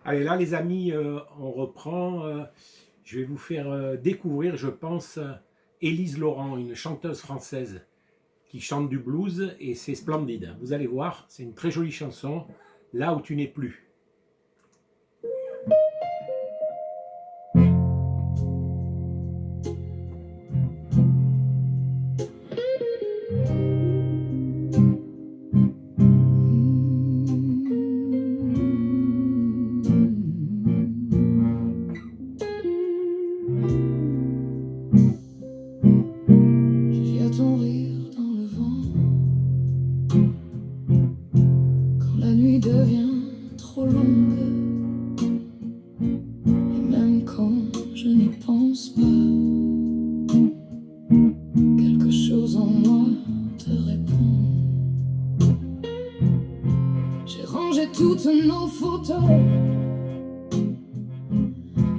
Allez, là, les amis, on reprend. Je vais vous faire découvrir, je pense, Élise Laurent, une chanteuse française qui chante du blues et c'est splendide. Vous allez voir, c'est une très jolie chanson, Là où tu n'es plus. J'ai à ton rire dans le vent quand la nuit devient trop longue et même quand je n'y pense pas, quelque chose en moi te répond. J'ai rangé toutes nos photos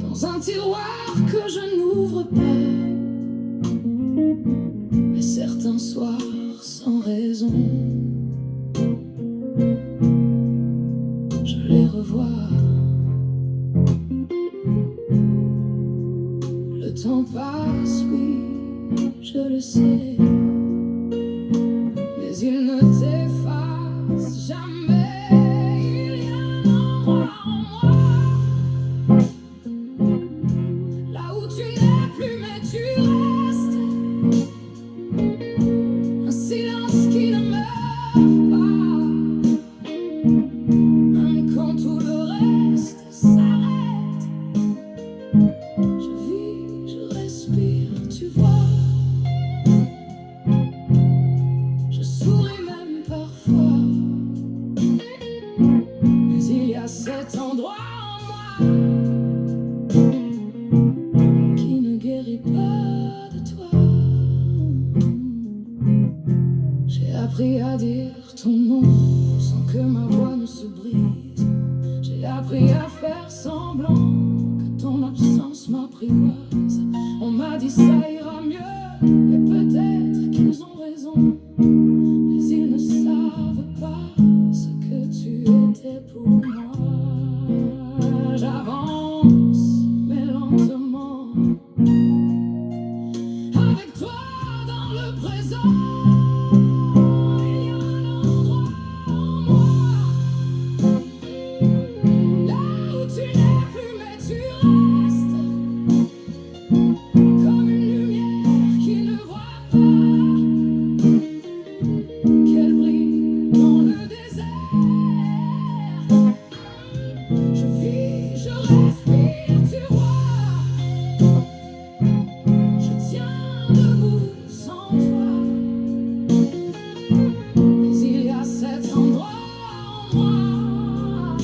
dans un tiroir que je n'ouvre pas. Mais certains soirs, sans raison, je les revois. Le temps passe, oui, je le sais, mais il ne t'efface jamais. Il y a un endroit en moi, là où tu n'es plus, mais tu restes. Un silence qui ne meurt pas, même quand tout le reste s'arrête. Je vis, je respire, tu vois. Je souris même parfois, mais il y a cet endroit en moi qui ne guérit pas de toi. J'ai appris à dire ton nom sans que ma voix ne se brise. J'ai appris à faire semblant que ton absence m'apprivoise. On m'a dit ça ira mieux, et peut-être qu'ils ont raison, mais ils ne savent pas ce que tu étais pour moi. J'avance, mais lentement, avec toi dans le présent. Il y a un endroit en moi, là où tu n'es plus, mais tu restes, comme une lumière qui ne voit pas, qu'elle brille dans le désert. Je vis, je respire, tu vois. Je tiens debout sans toi, mais il y a cet endroit en moi